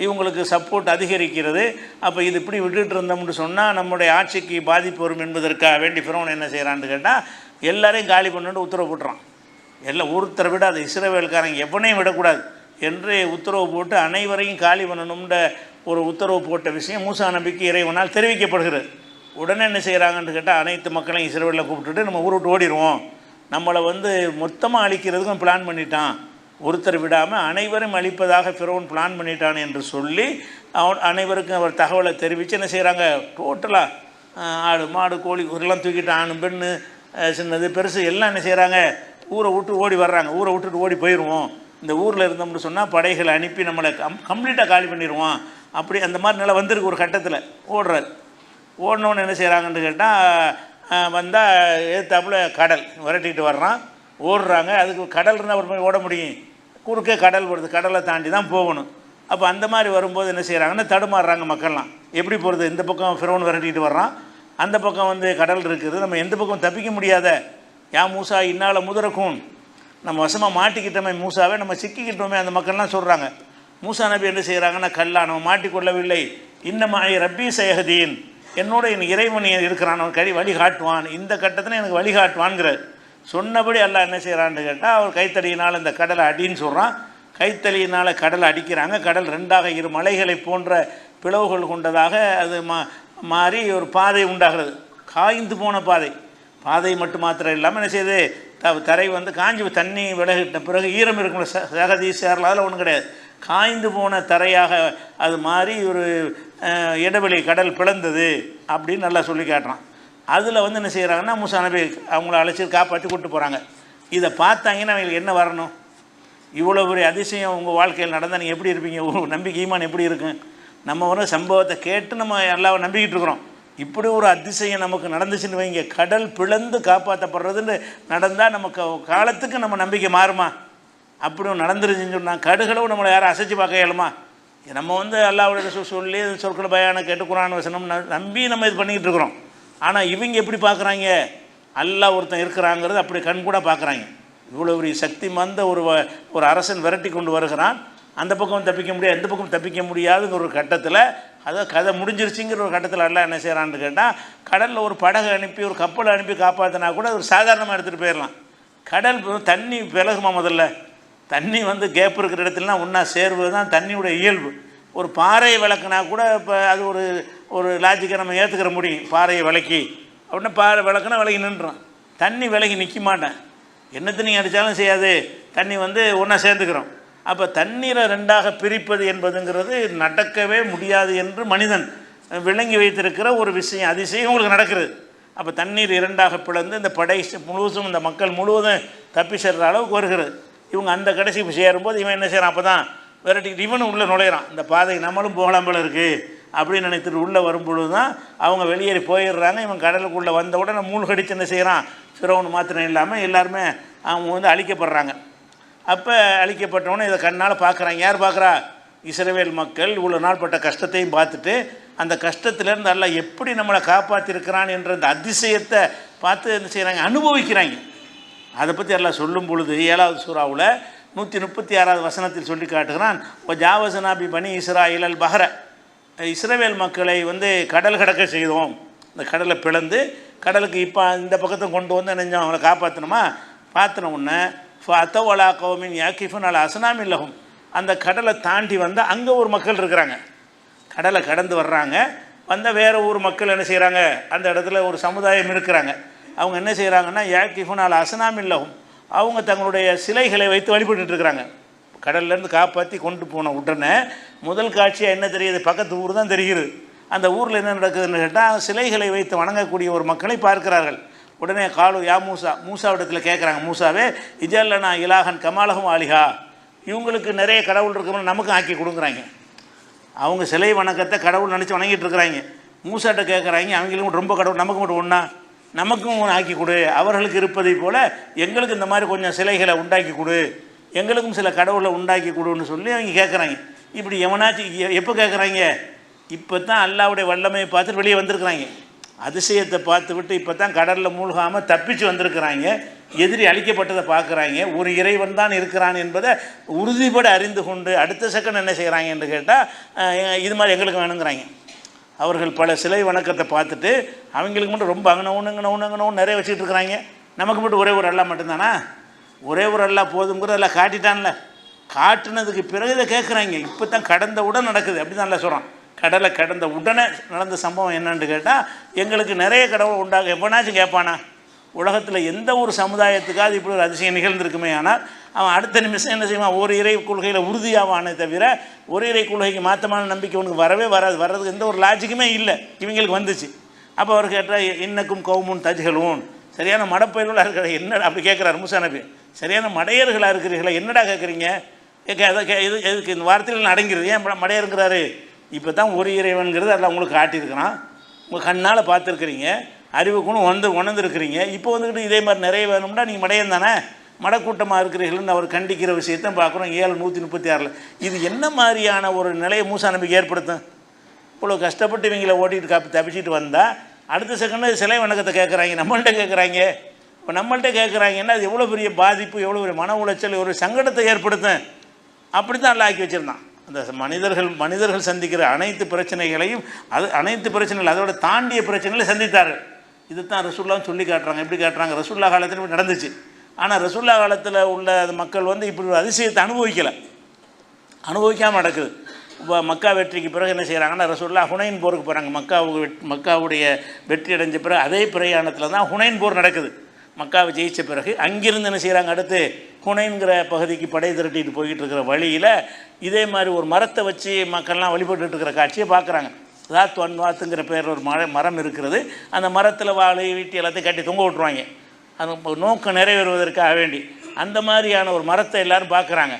இவங்களுக்கு சப்போர்ட் அதிகரிக்கிறது. அப்போ இது இப்படி விட்டுட்டு இருந்தோம்னு சொன்னால் நம்முடைய ஆட்சிக்கு பாதிப்பு வரும் என்பதற்காக வேண்டி ஃபிரௌன் என்ன செய்கிறான்னு கேட்டால் எல்லாரையும் காலி பண்ணிட்டு உத்தரவு போட்டுறான். எல்லாம் ஒருத்தரை விட அது இஸ்ரவேல்காரங்க எவனையும் விடக்கூடாது என்று உத்தரவு போட்டு அனைவரையும் காலி பண்ணணும்ன்ற ஒரு உத்தரவு போட்ட விஷயம் மூசா நபிக்கு இறைவனால் தெரிவிக்கப்படுகிறது. உடனே என்ன செய்கிறாங்கன்னு கேட்டால் அனைத்து மக்களையும் இஸ்ரவேலில் கூப்பிட்டுட்டு நம்ம ஊரை விட்டு ஓடிடுவோம், நம்மளை மொத்தமாக அழிக்கிறதுக்கும் பிளான் பண்ணிட்டான், ஒருத்தர் விடாமல் அனைவரும் அழிப்பதாக ஃபிரௌன் பிளான் பண்ணிட்டான் என்று சொல்லி அனைவருக்கும் அவர் தகவலை தெரிவித்து என்ன செய்கிறாங்க, டோட்டலாக ஆடு மாடு கோழி இதெல்லாம் தூக்கிட்டு ஆணு பெண்ணு சின்னது பெருசு எல்லாம் என்ன செய்கிறாங்க, ஊரை விட்டு ஓடி வர்றாங்க. ஊரை விட்டுட்டு ஓடி போயிடுவோம், இந்த ஊரில் இருந்தோம்னு சொன்னால் படைகளை அனுப்பி நம்மளை கம்ப்ளீட்டாக காலி பண்ணிடுவோம். அப்படி அந்த மாதிரி நிலை வந்திருக்கு. ஒரு கட்டத்தில் ஓடுறாரு. ஓடணுன்னு என்ன செய்கிறாங்கன்னு கேட்டால் வந்தால் ஏத்தாப்புல கடல் விரட்டிகிட்டு வர்றான், ஓடுறாங்க. அதுக்கு கடல் இருந்தால் ஒரு மாதிரி ஓட முடியும், குறுக்கே கடல் வருது, கடலை தாண்டி தான் போகணும். அப்போ அந்த மாதிரி வரும்போது என்ன செய்கிறாங்கன்னா தடுமாறுறாங்க மக்கள்லாம். எப்படி போகிறது, இந்த பக்கம் ஃபிரௌன் விரட்டிகிட்டு வர்றான், அந்த பக்கம் கடல் இருக்குது, நம்ம எந்த பக்கம் தப்பிக்க முடியாத, யா மூசா இன்னால் முதரக்கும், நம்ம வசமாக மாட்டிக்கிட்டோமே மூசாவே, நம்ம சிக்கிக்கிட்டோமே அந்த மக்கள்லாம் சொல்கிறாங்க. மூசா நபி என்ன செய்கிறாங்கன்னா கல்லா நம்ம மாட்டிக்கொள்ளவில்லை, இன்னமாய் ரப்பி சயஹதீன், என்னோட என் இறைவன் இருக்கிறான், அவன் வழி காட்டுவான், இந்த கட்டத்தில் எனக்கு வழி காட்டுவான்ங்கிறார். சொன்னபடி அல்லாஹ் என்ன செய்கிறான்னு கேட்டால் அவர் கைத்தடியினால் இந்த கடலை அடின்னு சொல்கிறான். கைத்தடியினால் கடலை அடிக்கிறாங்க. கடல் ரெண்டாக இரு மலைகளை போன்ற பிளவுகள் கொண்டதாக அது மாறி ஒரு பாதை உண்டாகிறது. காய்ந்து போன பாதை மட்டும் மாத்திரம் இல்லாமல் என்ன செய்யுது, தரை காஞ்சி தண்ணி விலகிட்ட பிறகு ஈரம் இருக்கும், சகதி சேரலாம், அதில் ஒன்றும் கிடையாது. காய்ந்து போன தரையாக அது மாறி ஒரு இடைவெளி கடல் பிளந்தது அப்படின்னு நல்லா சொல்லி காட்டுறான். அதில் என்ன செய்கிறாங்கன்னா மூசா நபி அவங்கள அழைச்சி காப்பாற்றி கூப்பிட்டு போகிறாங்க. இதை பார்த்தாங்கன்னா அவங்களுக்கு என்ன வரணும், இவ்வளோ பெரிய அதிசயம் உங்கள் வாழ்க்கையில் நடந்தால் நீங்கள் எப்படி இருப்பீங்க, ஒரு நம்பிக்கை ஈமான் எப்படி இருக்கும். நம்ம சம்பவத்தை கேட்டு நம்ம எல்லாம் நம்பிக்கிட்டு இருக்கிறோம். இப்படி ஒரு அதிசயம் நமக்கு நடந்துச்சுன்னு வைங்க, கடல் பிளந்து காப்பாற்றப்படுறதுன்னு நடந்தால் நமக்கு காலத்துக்கு நம்ம நம்பிக்கை மாறுமா? அப்படியும் நடந்துருச்சுன்னு சொன்னால் கடுகளவு நம்மளை யாரும் அசைச்சு பார்க்க இயலுமா? நம்ம அல்லாஹ்வுடைய சொல்லி சொற்களை பயான கேட்டு குர்ஆன் வசனம் நம்பி நம்ம இது பண்ணிக்கிட்டு இருக்கிறோம். ஆனால் இவங்க எப்படி பார்க்குறாங்க, அல்லாஹ் ஒருத்தன் இருக்கிறாங்கிறது அப்படி கண் கூட பார்க்குறாங்க. இவ்வளோ ஒரு சக்தி வந்த ஒரு அரசன் விரட்டி கொண்டு வருகிறான், அந்த பக்கம் தப்பிக்க முடியாது, எந்த பக்கம் தப்பிக்க முடியாதுங்கிற ஒரு கட்டத்தில், அதாவது கதை முடிஞ்சிருச்சுங்கிற ஒரு கட்டத்தில் எல்லாம் என்ன செய்கிறான்னு கேட்டால் கடலில் ஒரு படகு அனுப்பி ஒரு கப்பலை அனுப்பி காப்பாற்றினா கூட ஒரு சாதாரணமாக எடுத்துகிட்டு போயிடலாம். கடல் தண்ணி விலகுமா, முதல்ல தண்ணி கேப் இருக்கிற இடத்துலலாம் ஒன்றா சேர்வது தான் தண்ணியோட இயல்பு. ஒரு பாறையை விளக்குனா கூட இப்போ அது ஒரு லாஜிக்கை நம்ம ஏற்றுக்கிற முடியும். பாறையை விளக்கி அப்படின்னா பாறை விளக்குனா விலகி நின்றுடும், தண்ணி விலகி நிற்க மாட்டேன், என்ன தண்ணி அடித்தாலும் செய்யாது, தண்ணி ஒன்றா சேர்ந்துக்கிறோம். அப்போ தண்ணீரை ரெண்டாக பிரிப்பது என்பதுங்கிறது நடக்கவே முடியாது என்று மனிதன் விளங்கி வைத்திருக்கிற ஒரு விஷயம், அதிசயம் உங்களுக்கு நடக்கிறது. அப்போ தண்ணீர் இரண்டாக பிளந்து இந்த படை முழுவதும் இந்த மக்கள் முழுவதும் தப்பி செல்கிற அளவுக்கு வருகிறது. இவங்க அந்த கடைசி சேரும்போது இவன் என்ன செய்கிறான், அப்போ தான் விரட்டிக்கிட்டு இவனும் உள்ளே நுழையிறான். இந்த பாதை நம்மளும் போகலாம் போல இருக்குது அப்படின்னு நினைத்துட்டு உள்ளே வரும்பொழுது தான் அவங்க வெளியேறி போயிடுறாங்க. இவன் கடலுக்குள்ளே வந்த உடனே மூழ்கடிச்சு என்ன செய்கிறான், ஃபிரௌன் மாத்திரம் இல்லாமல் எல்லாருமே அவங்க அழிக்கப்படுறாங்க. அப்போ அழிக்கப்பட்டவொன்னே இதை கண்ணால் பார்க்குறாங்க. யார் பார்க்குறா, இஸ்ரவேல் மக்கள் இவ்வளோ நாள் பட்ட கஷ்டத்தையும் பார்த்துட்டு அந்த கஷ்டத்துலேருந்து அல்லாஹ் எப்படி நம்மளை காப்பாற்றிருக்கிறான் என்ற அந்த அதிசயத்தை பார்த்து என்ன செய்கிறாங்க, அனுபவிக்கிறாங்க. அதை பற்றி எல்லாம் சொல்லும் பொழுது 7வது சூறாவில் 136வது வசனத்தில் சொல்லி காட்டுகிறான், இப்போ ஜாவசனாபி பனி இஸ்ராயில் அல் பஹர, இஸ்ரவேல் மக்களை கடல் கடக்க செய்தோம். இந்த கடலை பிளந்து கடலுக்கு இப்போ இந்த பக்கத்தை கொண்டு நினைஞ்சோம், அவங்கள காப்பாற்றணுமா. பார்த்தின உடனே ஃபத்தவலா கௌமின் யாக்கிஃபுன் அல் அஸ்னாம் இல்லஹும், அந்த கடலை தாண்டி வந்தால் அங்கே ஒரு மக்கள் இருக்கிறாங்க, கடலை கடந்து வர்றாங்க. வந்தால் வேறு ஊர் மக்கள் என்ன செய்கிறாங்க, அந்த இடத்துல ஒரு சமுதாயம் இருக்கிறாங்க. அவங்க என்ன செய்கிறாங்கன்னா யாக்கிஃபுன் அல் அஸ்னாம் இல்லஹும், அவங்க தங்களுடைய சிலைகளை வைத்து வழிபட்டுருக்குறாங்க. கடல்லேருந்து காப்பாற்றி கொண்டு போன உடனே முதல் காட்சியாக என்ன தெரியுது, பக்கத்து ஊர் தான் தெரிகிறது. அந்த ஊரில் என்ன நடக்குதுன்னு கேட்டால் சிலைகளை வைத்து வணங்கக்கூடிய ஒரு மக்களை பார்க்கிறார்கள். உடனே காலு யா மூசாவிடத்தில் கேட்குறாங்க, மூசாவே இஜல்லனா இலாகன் கமாலகம் ஆலிஹா, இவங்களுக்கு நிறைய கடவுள் இருக்கணும் நமக்கும் ஆக்கி கொடுக்குறாங்க. அவங்க சிலை வணக்கத்தை கடவுள் நினச்சி வணங்கிட்டு இருக்கிறாங்க. மூசாட்ட கேட்குறாங்க, அவங்களுக்கும் ரொம்ப கடவுள், நமக்கு மட்டும் ஒன்றா, நமக்கும் ஆக்கி கொடு, அவர்களுக்கு இருப்பதை போல் எங்களுக்கு இந்த மாதிரி கொஞ்சம் சிலைகளை உண்டாக்கி கொடு, எங்களுக்கும் சில கடவுளை உண்டாக்கி கொடுன்னு சொல்லி அவங்க கேட்குறாங்க. இப்படி எவனாச்சும் எப்போ கேட்குறாங்க, இப்போ தான் அல்லாஹ்வுடைய வல்லமையை பார்த்துட்டு வெளியே வந்திருக்கிறாங்க. அதிசயத்தை பார்த்து விட்டு இப்போ தான் கடலில் மூழ்காமல் தப்பிச்சு வந்திருக்கிறாங்க. எதிரி அழிக்கப்பட்டதை பார்க்குறாங்க. ஒரு இறைவன் தான் இருக்கிறான் என்பதை உறுதிப்பட அறிந்து கொண்டு அடுத்த செகண்ட் என்ன செய்கிறாங்க என்று கேட்டால் இது மாதிரி எங்களுக்கு வேணுங்கிறாங்க. அவர்கள் பல சிலை வணக்கத்தை பார்த்துட்டு அவங்களுக்கு மட்டும் ரொம்ப அங்கனவுன்னு நிறைய வச்சுட்டு இருக்கிறாங்க. நமக்கு மட்டும் ஒரே ஒரு அல்லா மட்டும்தானா? ஒரே ஒரு அல்லா போதுங்கிறது எல்லாம் காட்டிட்டான்ல. காட்டுனதுக்கு பிறகு இதை கேட்குறாங்க. இப்போ தான் கடந்த உடனே நடக்குது. அப்படி தான் எல்லாம் சொல்கிறான். கடலை கடந்த உடனே நடந்த சம்பவம் என்னன்னு கேட்டால் எங்களுக்கு நிறைய கடவுள் உண்டாக எப்போனாச்சும் கேட்பானா? உலகத்தில் எந்த ஒரு சமுதாயத்துக்காவது இப்படி ஒரு அதிசயம் நிகழ்ந்திருக்குமே. ஆனால் அவன் அடுத்த நிமிஷம் என்ன செய்வான்? ஒரு இறை கொள்கையில் உறுதியாவானே தவிர ஒரு இறை கொள்கைக்கு மாற்றமான நம்பிக்கை உனக்கு வரவே வர்றதுக்கு எந்த ஒரு லாஜிக்குமே இல்லை. இவங்களுக்கு வந்துச்சு. அப்போ அவர் கேட்டால் இன்னக்கும் கவுமுன் தஜ்ஹலூன், சரியான மடப்பயிர்களாக இருக்கிற என்னடா அப்படி கேட்குறாரு மூசா நபி. சரியான மடையர்களாக இருக்கிறீர்களா, என்னடா கேட்குறீங்க? இது எதுக்கு இந்த வார்த்தையில் அடங்கிறது? ஏன் மடையருங்கிறாரு? இப்போ தான் ஒரு இறைவன்கிறது அதில் உங்களுக்கு காட்டியிருக்கிறான். உங்கள் கண்ணால் பார்த்துருக்குறீங்க, அறிவுக்குன்னு உணர்ந்துருக்கிறீங்க. இப்போ வந்துக்கிட்டு இதே மாதிரி நிறைய வேணும்னா நீங்கள் மடையன் தானே, மடக்கூட்டமாக இருக்கிறீர்கள்னு அவர் கண்டிக்கிற விஷயத்தை பார்க்குறோம் 7:136. இது என்ன மாதிரியான ஒரு நிலையை மூசா நபிக்கு ஏற்படுத்தும்? இவ்வளோ கஷ்டப்பட்டு இவங்களை ஓட்டிகிட்டு தப்பிச்சிட்டு வந்தால் அடுத்த செகண்டு சிலை வணக்கத்தை கேட்குறாங்க, நம்மள்கிட்ட கேட்குறாங்க. இப்போ நம்மள்கிட்ட கேட்குறாங்கன்னா அது எவ்வளோ பெரிய பாதிப்பு, எவ்வளோ பெரிய மன உளைச்சல், ஒரு சங்கடத்தை ஏற்படுத்தும். அப்படி தான் எல்லாம் ஆக்கி வச்சுருந்தான். அந்த மனிதர்கள் சந்திக்கிற அனைத்து பிரச்சனைகளையும் அனைத்து பிரச்சனைகள் அதோட தாண்டிய பிரச்சனைகளை சந்தித்தார்கள். இது தான் ரசூல்லாவும் சொல்லி காட்டுறாங்க. எப்படி காட்டுறாங்க? ரசூல்லா காலத்தில் இப்படி நடந்துச்சு. ஆனால் ரசூல்லா காலத்தில் உள்ள மக்கள் இப்படி ஒரு அதிசயத்தை அனுபவிக்காமல் நடக்குது. இப்போ மக்கா வெற்றிக்கு பிறகு என்ன செய்கிறாங்கன்னா ரசூல்லா ஹுனைன் போருக்கு போகிறாங்க. மக்காவுடைய வெற்றி அடைஞ்ச பிறகு அதே பிரயாணத்தில் தான் ஹுனைன் போர் நடக்குது. மக்காவை ஜெயித்த பிறகு அங்கிருந்து என்ன செய்கிறாங்க? அடுத்து ஹுனைன்கிற பகுதிக்கு படை திரட்டிட்டு போய்கிட்டு இருக்கிற வழியில் இதே மாதிரி ஒரு மரத்தை வச்சு மக்கள்லாம் வழிபட்டு இருக்கிற காட்சியை பார்க்குறாங்க. தாத் வன்வாத்துங்கிற பேர் ஒரு மரம் இருக்கிறது. அந்த மரத்தில் வாழை வீட்டி எல்லாத்தையும் கட்டி தொங்க விட்ருவாங்க. அது நோக்கம் நிறைவேறுவதற்காக வேண்டி அந்த மாதிரியான ஒரு மரத்தை எல்லோரும் பார்க்குறாங்க.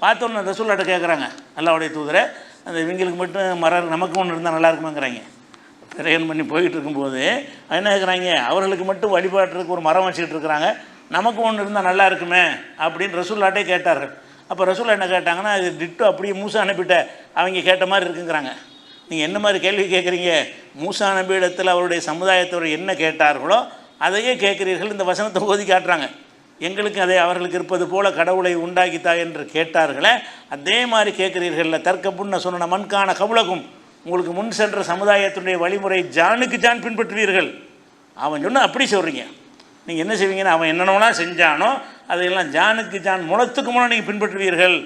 பார்த்தோன்னு ரசூல்லாட்ட கேட்குறாங்க, அல்லாஹ்வுடைய தூதரை, அந்த இவங்களுக்கு மட்டும் மரம் நமக்கு ஒன்று இருந்தால் நல்லா இருக்குமாங்கிறாங்க. பிரயாணம் பண்ணி போய்கிட்டு இருக்கும்போது என்ன கேட்குறாங்க? அவர்களுக்கு மட்டும் வழிபாட்டுறதுக்கு ஒரு மரம் வச்சுக்கிட்டு இருக்கிறாங்க, நமக்கு ஒன்று இருந்தால் நல்லா இருக்குமே அப்படின்னு ரசூல்லாட்டே கேட்டார்கள். அப்போ ரசூல்லா என்ன கேட்டாங்கன்னா, அது டிட்டோ அப்படியே மூசா அனுப்பிட்ட அவங்க கேட்ட மாதிரி இருக்குங்கிறாங்க. நீங்கள் என்ன மாதிரி கேள்வி கேட்குறீங்க? மூசா நபி இடத்தில் அவருடைய சமுதாயத்தவர் என்ன கேட்டார்களோ அதையே கேட்குறீர்கள். இந்த வசனத்தை ஓதி காட்டுறாங்க. எங்களுக்கு அதை அவர்களுக்கு இருப்பது போல கடவுளை உண்டாக்கித்தா என்று கேட்டார்களே, அதே மாதிரி கேட்குறீர்கள்ல. தர்க்கப்புன்னு சொன்ன மண்கான கவுலகும், உங்களுக்கு முன் சென்ற சமுதாயத்தினுடைய வழிமுறை ஜானுக்கு ஜான் பின்பற்றுவீர்கள். அவன் சொன்னால் அப்படி சொல்கிறீங்க. நீங்கள் என்ன செய்வீங்கன்னா, அவன் என்னென்னா செஞ்சானோ அதையெல்லாம் ஜானுக்கு ஜான் முளத்துக்கு மூலம் நீங்கள் பின்பற்றுவீர்கள்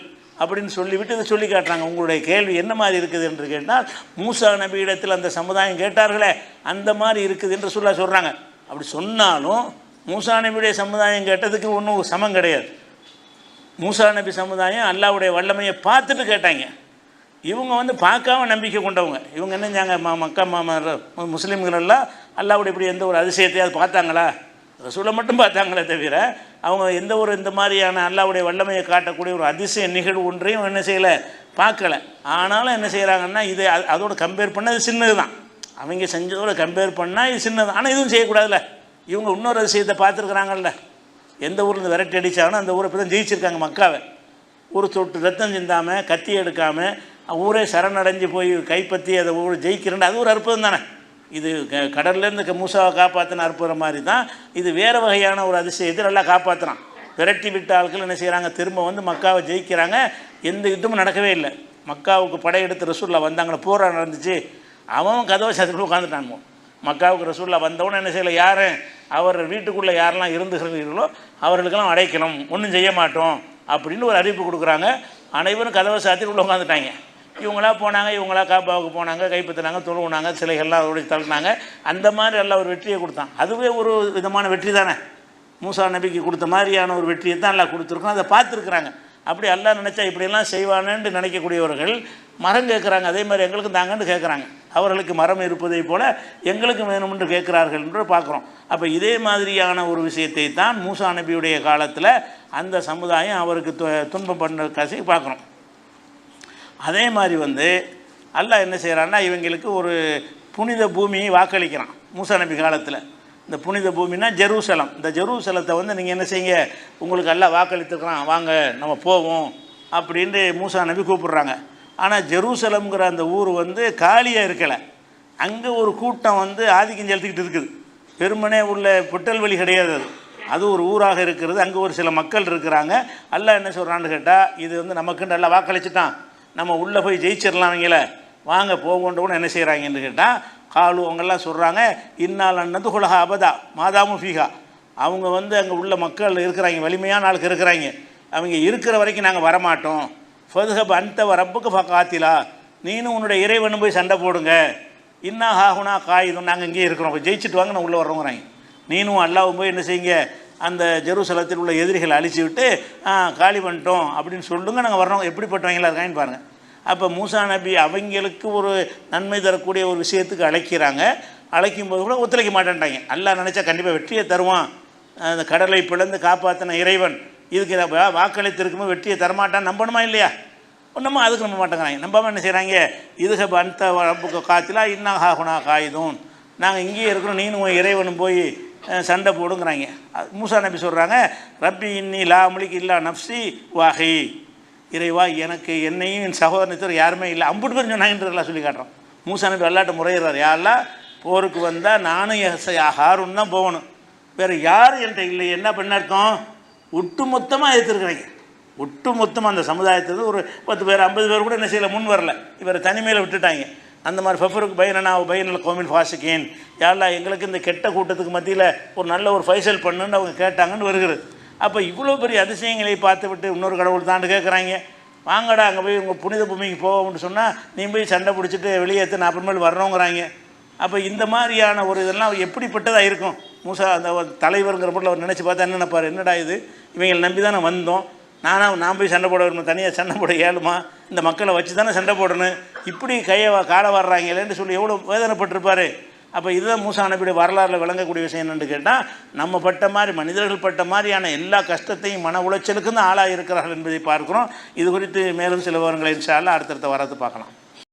அப்படின்னு சொல்லிவிட்டு இதை சொல்லி காட்டுறாங்க. உங்களுடைய கேள்வி என்ன மாதிரி இருக்குது என்று கேட்டால், மூசா நபி இடத்தில் அந்த சமுதாயம் கேட்டார்களே அந்த மாதிரி இருக்குது என்று சொல்கிறாங்க. அப்படி சொன்னாலும் மூசா நபியுடைய சமுதாயம் கேட்டதுக்கு ஒன்றும் சமம் கிடையாது. மூசா நபி சமுதாயம் அல்லாஹ்வுடைய வல்லமையை பார்த்துட்டு கேட்டாங்க. இவங்க பார்க்காம நம்பிக்கை கொண்டவங்க. இவங்க என்ன செஞ்சாங்க? மக்கா முஸ்லீம்கள் எல்லாம் அல்லாஹ்வுடைய இப்படி எந்த ஒரு அதிசயத்தையாவது பார்த்தாங்களா? ரசூலை மட்டும் பார்த்தாங்களே தவிர அவங்க எந்த ஒரு இந்த மாதிரியான அல்லாஹ்வுடைய வல்லமையை காட்டக்கூடிய ஒரு அதிசய நிகழ்வு ஒன்றையும் என்ன செய்யலை, பார்க்கலை. ஆனாலும் என்ன செய்கிறாங்கன்னா, இது அதோட கம்பேர் பண்ணால் இது சின்னது தான். அவங்க செஞ்சதோட கம்பேர் பண்ணால் இது சின்னது. ஆனால் இதுவும் செய்யக்கூடாதுல்ல. இவங்க இன்னொரு அதிசயத்தை பார்த்துருக்குறாங்கல்ல. எந்த ஊரில் விரட்டி அடித்தாலும் அந்த ஊரை இப்போ தான் ஜெயிச்சிருக்காங்க மக்காவை. ஒரு சொட்டு ரத்தம் சிந்தாமல், கத்தி எடுக்காமல், ஊரே சரணடைஞ்சு போய் கைப்பற்றி அதை ஊர் ஜெயிக்கிறேன். அது ஒரு அற்புதம் தானே. இது கடல்லேருந்து மூசாவை காப்பாற்றின அற்புதம் மாதிரி தான் இது. வேறு வகையான ஒரு அதிசயத்தை நல்லா காப்பாற்றுறான். விரட்டி விட்ட ஆட்கள் என்ன செய்கிறாங்க? திரும்ப மக்காவை ஜெயிக்கிறாங்க. எந்த யுத்தமும் நடக்கவே இல்லை. மக்காவுக்கு படையெடுத்து ரசூல்லா வந்தாங்களே, போரா நடந்துச்சு. அவன் கதவை சத்துக்குள்ள உட்காந்துட்டானுங்க. மக்காவுக்கு ரசூல்லா வந்தவொன்னே என்ன செய்யலை, யார் அவர் வீட்டுக்குள்ளே யாரெல்லாம் இருந்துகிறீர்களோ அவர்களுக்கெல்லாம் அடைக்கணும், ஒன்றும் செய்ய மாட்டோம் அப்படின்னு ஒரு அறிவிப்பு கொடுக்குறாங்க. அனைவரும் கதவை சாத்திட்டு உள்ளே உட்காந்துட்டாங்க. இவங்களா போனாங்க, இவங்களா காப்பாவுக்கு போனாங்க, கைப்பற்றினாங்க, தொழுவுனாங்க, சிலைகள்லாம் அதோட தள்ளினாங்க. அந்த மாதிரி எல்லாம் ஒரு வெற்றியை கொடுத்தான். அதுவே ஒரு விதமான வெற்றி தானே. மூசா நபிக்கு கொடுத்த மாதிரியான ஒரு வெற்றியை தான் எல்லாம் கொடுத்துருக்கோம். அதை பார்த்துருக்குறாங்க. அப்படி எல்லாம் நினச்சா இப்படியெல்லாம் செய்வானேன்னு நினைக்கக்கூடியவர்கள் மரம் கேட்குறாங்க. அதே மாதிரி எங்களுக்கும் தாங்கன்னு கேட்குறாங்க. அவர்களுக்கு மரம் இருப்பதை போல் எங்களுக்கு வேணுமென்று கேட்குறார்கள் என்று பார்க்குறோம். அப்போ இதே மாதிரியான ஒரு விஷயத்தை தான் மூசா நபியுடைய காலத்தில் அந்த சமுதாயம் அவருக்கு துன்பம் பண்ண காசி பார்க்குறோம். அதே மாதிரி அல்லாஹ் என்ன செய்கிறான்னா, இவங்களுக்கு ஒரு புனித பூமியை வாக்களிக்கிறான் மூசா நபி காலத்தில். இந்த புனித பூமினா ஜெருசலம். இந்த ஜெருசலத்தை நீங்கள் என்ன செய்யுங்க, உங்களுக்கு எல்லாம் வாக்களித்துக்கிறான், வாங்க நம்ம போவோம் அப்படின்ட்டு மூசா நபி கூப்பிட்றாங்க. ஆனால் ஜெருசலம்ங்கிற அந்த ஊர் காலியாக இருக்கலை. அங்கே ஒரு கூட்டம் வந்து ஆதிக்கம் செலுத்திக்கிட்டு இருக்குது. வெறுமனே உள்ள பொட்டல்வெளி கிடையாது, அது ஒரு ஊராக இருக்கிறது. அங்கே ஒரு சில மக்கள் இருக்கிறாங்க. அல்லாஹ் என்ன சொல்கிறான்னு கேட்டால், இது வந்து நமக்குன்னு நல்லா வாக்களிச்சுட்டான், நம்ம உள்ளே போய் ஜெயிச்சிடலாம், அவங்கள வாங்க போகொண்டு கூட என்ன செய்கிறாங்கன்னு கேட்டால், காலு அவங்கெல்லாம் சொல்கிறாங்க, இன்னால் அன்னது குலஹா அபதா மாதாமு ஃபீஹா. அவங்க வந்து அங்கே உள்ள மக்கள் இருக்கிறாங்க, வலிமையான ஆளுக்கு இருக்கிறாங்க, அவங்க இருக்கிற வரைக்கும் நாங்கள் வரமாட்டோம். ஃபதுஹப் அந்த ரப்புக்கு காத்திலா, நீனும் உன்னுடைய இறைவனும் போய் சண்டை போடுங்க. இன்னா ஹாகுனா காயுதும், நாங்கள் இங்கேயே இருக்கிறோம், ஜெயிச்சுட்டு வாங்க, நான் உள்ளே வர்றோங்கிறாங்க. நீனும் அல்லாவும் போய் என்ன செய்யுங்க, அந்த ஜெருசலத்தில் உள்ள எதிரிகளை அழிச்சு விட்டு காலி பண்ணிட்டோம் அப்படின்னு சொல்லுங்க, நாங்கள் வர்றோம். எப்படிப்பட்டவங்களா இருக்காங்கன்னு பாருங்கள். அப்போ மூசா நபி அவங்களுக்கு ஒரு நன்மை தரக்கூடிய ஒரு விஷயத்துக்கு அழைக்கிறாங்க. அழைக்கும் போது கூட ஒத்துழைக்க மாட்டேன்ட்டாங்க. அல்லாஹ் நினச்சா கண்டிப்பாக வெற்றியை தருவான், அந்த கடலை பிளந்து காப்பாற்றின இறைவன் இதுக்கு வாக்களித்திருக்கும்போது வெற்றியை தரமாட்டான்னு நம்பணுமா இல்லையா? ஒன்றுமா அதுக்கு நம்ப மாட்டேங்கிறாங்க. நம்பாமல் என்ன செய்கிறாங்க, இதுக அந்த ரப்புக்கு காத்திலா இன்னா ஹாகுனா காயுதும், நாங்கள் இங்கேயே இருக்கிறோம், நீனும் இறைவனும் போய் சண்டை போடுங்கிறாங்க. மூசா நபி சொல்கிறாங்க, ரப்பி இன்னி லா முலிக்கு இல்லா நப்சி வாஹி, இறைவா எனக்கு என்னையும் என் சகோதரத்தை யாருமே இல்லை, அம்புட்டு பேர் சொன்னாங்கன்றதெல்லாம் சொல்லி காட்டுறோம். மூசா நபி அல்லாட்ட முறையிறார், யாரெல்லாம் போருக்கு வந்தால் நானும் ஹாரூன் தான் போகணும், வேறு யாரும் என்கிட்ட இல்லை. என்ன பண்ண அர்த்தம், ஒட்டு மொத்தமாக ஏற்றுருக்குறாங்க. ஒட்டு மொத்தமாக அந்த சமுதாயத்துக்கு ஒரு 10 பேர் 50 பேர் கூட என்ன செய்யலை, முன் வரல, இவரை தனிமையில் விட்டுட்டாங்க. அந்த மாதிரி ஃபஃபருக்கு பையனா பையனில் கோமின் ஃபாசிக்கேன், யாரெல்லாம் எங்களுக்கு இந்த கெட்ட கூட்டத்துக்கு மத்தியில் ஒரு நல்ல ஒரு ஃபைசல் பண்ணுன்னு அவங்க கேட்டாங்கன்னு வருகிறது. அப்போ இவ்வளோ பெரிய அதிசயங்களை பார்த்து விட்டு இன்னொரு கடவுள் தாண்டு கேட்குறாங்க, வாங்கடா அங்கே போய் உங்கள் புனித பூமிக்கு போவோம்னு சொன்னால் நீ போய் சண்டை பிடிச்சிட்டு வெளியேற்று நான் அப்புறமேல் வர்றோங்கிறாங்க. அப்போ இந்த மாதிரியான ஒரு இதெல்லாம் எப்படிப்பட்டதாக இருக்கும். மூசா அந்த தலைவருங்கிற பொருள் அவர் நினச்சி பார்த்தா என்ன நினைப்பார், என்னடா இது, இவங்களை நம்பி தானே வந்தோம், நான் போய் சண்டை போட வரணும், தனியாக சண்டை போட ஏழுமா, இந்த மக்களை வச்சு தானே சண்டை போடணும், இப்படி காலை வர்றாங்களேன்னு சொல்லி எவ்வளோ வேதனைப்பட்டிருப்பார். அப்போ இதுதான் மூசா நபியுடைய வரலாறில் விளங்கக்கூடிய விஷயம் என்னென்னு கேட்டால், நம்ம பட்ட மாதிரி மனிதர்கள் பட்ட மாதிரியான எல்லா கஷ்டத்தையும் மன உளைச்சலுக்கும் தான் ஆளாக இருக்கிறார்கள் என்பதை பார்க்குறோம். இது குறித்து மேலும் சில விவரங்களை இன்ஷா அல்லாஹ் அடுத்தடுத்த வாரத்தை பார்க்கலாம்.